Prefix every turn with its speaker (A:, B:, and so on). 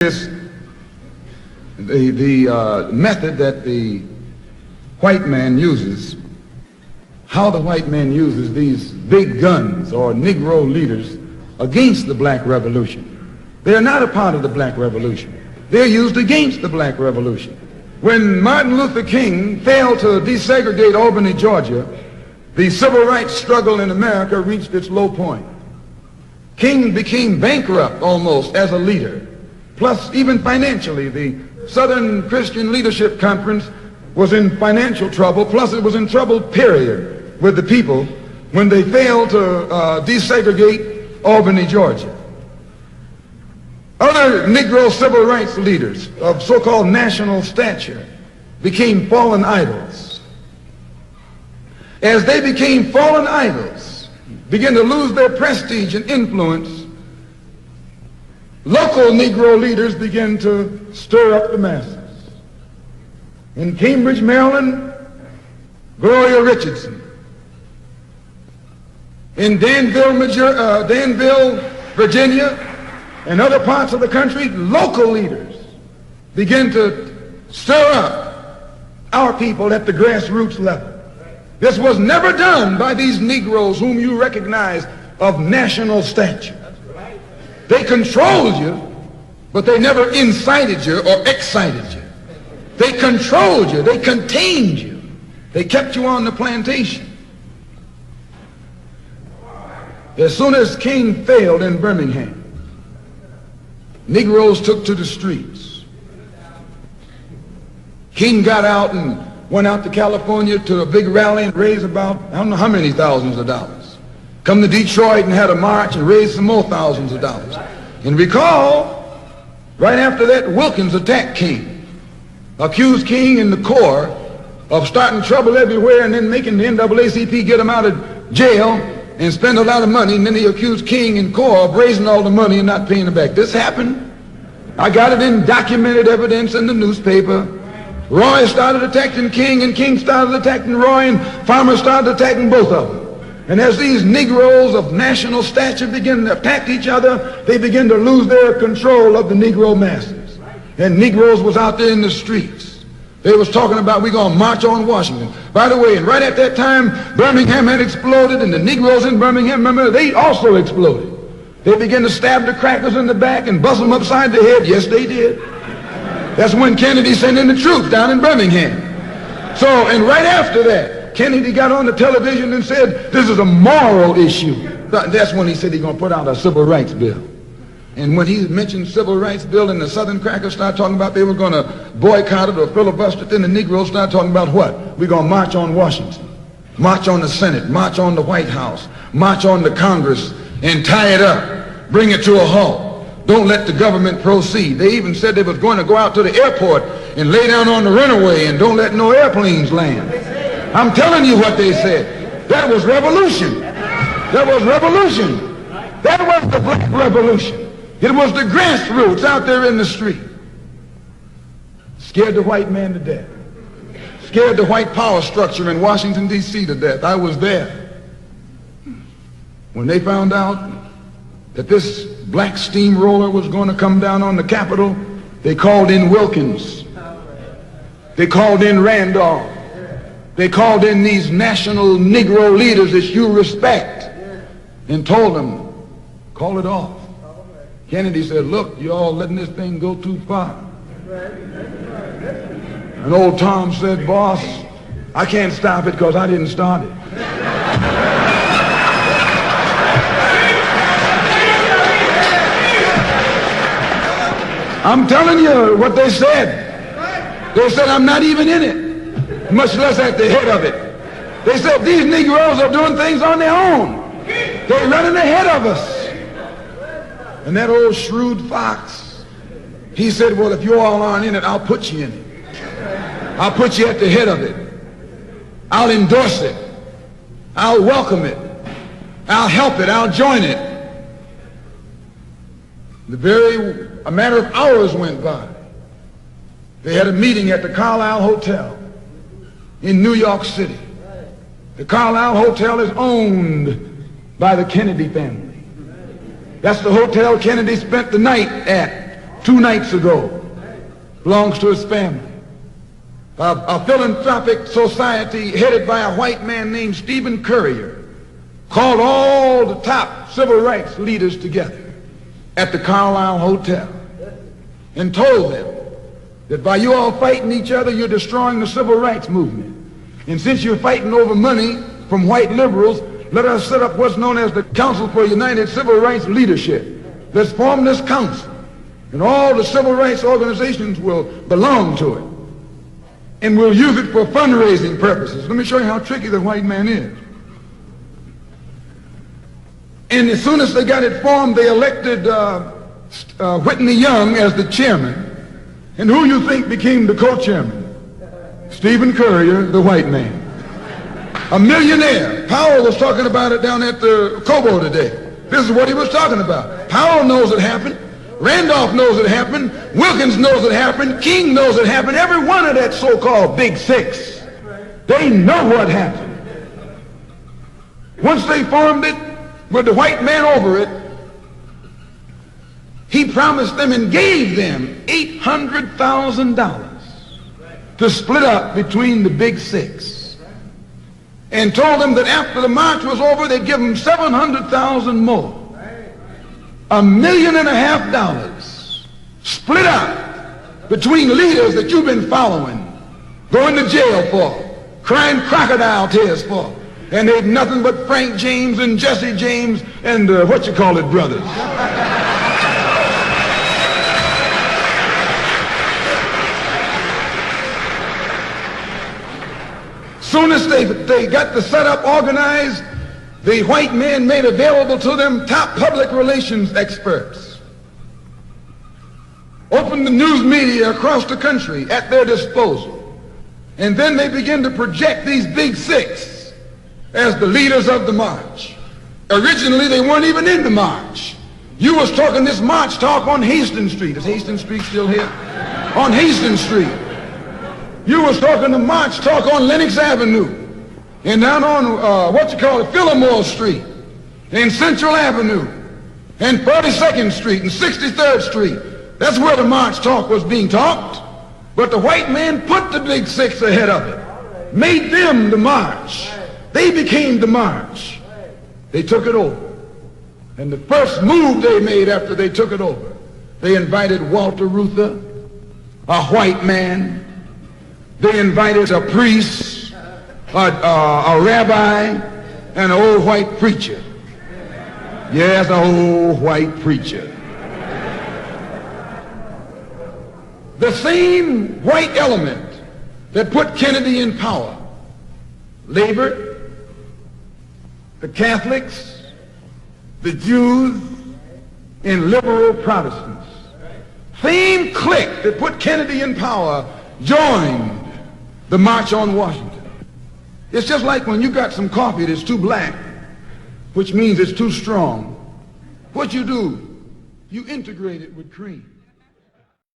A: This the method that the white man uses, how the white man uses these big guns or Negro leaders against the black revolution. They're not a part of the black revolution. They're used against the black revolution. When Martin Luther King failed to desegregate Albany, Georgia, the civil rights struggle in America reached its low point. King became bankrupt almost as a leader. Plus, even financially, the Southern Christian Leadership Conference was in financial trouble. Plus, it was in trouble, period, with the people when they failed to desegregate Albany, Georgia. Other Negro civil rights leaders of so-called national stature became fallen idols. As they became fallen idols, began to lose their prestige and influence, local Negro leaders began to stir up the masses. In Cambridge, Maryland, Gloria Richardson. In Danville, Virginia, and other parts of the country, local leaders began to stir up our people at the grassroots level. This was never done by these Negroes whom you recognize of national stature. They controlled you, but they never incited you or excited you. They controlled you. They contained you. They kept you on the plantation. As soon as King failed in Birmingham, Negroes took to the streets. King got out and went out to California to a big rally and raised about, I don't know how many thousands of dollars. Come to Detroit and had a march and raised some more thousands of dollars. And recall, right after that, Wilkins attacked King, accused King and the Corps of starting trouble everywhere and then making the NAACP get him out of jail and spend a lot of money, and then he accused King and Corps of raising all the money and not paying it back. This happened. I got it in documented evidence in the newspaper. Roy started attacking King, and King started attacking Roy, and Farmer started attacking both of them. And as these Negroes of national stature begin to attack each other, they begin to lose their control of the Negro masses. And Negroes was out there in the streets. They was talking about, we're going to march on Washington. By the way, and right at that time, Birmingham had exploded, and the Negroes in Birmingham, remember, they also exploded. They began to stab the crackers in the back and bust them upside the head. Yes, they did. That's when Kennedy sent in the troops down in Birmingham. So, and right after that, Kennedy got on the television and said, this is a moral issue. That's when he said he's going to put out a civil rights bill. And when he mentioned civil rights bill and the Southern crackers started talking about they were going to boycott it or filibuster it, then the Negroes started talking about what? We're going to march on Washington, march on the Senate, march on the White House, march on the Congress, and tie it up, bring it to a halt. Don't let the government proceed. They even said they was going to go out to the airport and lay down on the runway and don't let no airplanes land. I'm telling you what they said. That was revolution. That was revolution. That was the black revolution. It was the grassroots out there in the street. Scared the white man to death. Scared the white power structure in Washington, D.C. to death. I was there. When they found out that this black steamroller was going to come down on the Capitol, they called in Wilkins. They called in Randolph. They called in these national Negro leaders that you respect and told them, call it off. Kennedy said, look, you all letting this thing go too far. And old Tom said, boss, I can't stop it because I didn't start it. I'm telling you what they said. They said, I'm not even in it, much less at the head of it. They said, these Negroes are doing things on their own. They're running ahead of us. And that old shrewd fox, he said, well, if you all aren't in it, I'll put you in it. I'll put you at the head of it. I'll endorse it. I'll welcome it. I'll help it. I'll join it. A matter of hours went by. They had a meeting at the Carlisle Hotel in New York City. The Carlisle Hotel is owned by the Kennedy family. That's the hotel Kennedy spent the night at 2 nights ago. Belongs to his family. A philanthropic society headed by a white man named Stephen Currier called all the top civil rights leaders together at the Carlisle Hotel and told them that by you all fighting each other, you're destroying the civil rights movement. And since you're fighting over money from white liberals, let us set up what's known as the Council for United Civil Rights Leadership. Let's form this council, and all the civil rights organizations will belong to it. And we'll use it for fundraising purposes. Let me show you how tricky the white man is. And as soon as they got it formed, they elected Whitney Young as the chairman. And who you think became the co-chairman? Stephen Currier, the white man. A millionaire. Powell was talking about it down at the Cobo today. This is what he was talking about. Powell knows it happened. Randolph knows it happened. Wilkins knows it happened. King knows it happened. Every one of that so-called Big Six. They know what happened. Once they formed it, with the white man over it, he promised them and gave them $800,000 to split up between the Big Six, and told them that after the march was over, they'd give them $700,000 more. $1.5 million split up between leaders that you've been following, going to jail for, crying crocodile tears for, and they've nothing but Frank James and Jesse James and brothers. Soon as they got the setup organized, the white men made available to them top public relations experts, opened the news media across the country at their disposal, and then they began to project these Big Six as the leaders of the march. Originally, they weren't even in the march. You was talking this march talk on Hastings Street. Is Hastings Street still here? On Hastings Street. You was talking the march talk on Lenox Avenue, and down on, Fillmore Street, and Central Avenue, and 42nd Street, and 63rd Street. That's where the march talk was being talked. But the white man put the Big Six ahead of it, made them the march. They became the march. They took it over. And the first move they made after they took it over, they invited Walter Reuther, a white man. They invited a priest, a rabbi, and an old white preacher. Yes, an old white preacher. The same white element that put Kennedy in power labored, the Catholics, the Jews, and liberal Protestants. Same clique that put Kennedy in power joined the March on Washington. It's just like when you got some coffee that's too black, which means it's too strong. What you do, you integrate it with cream.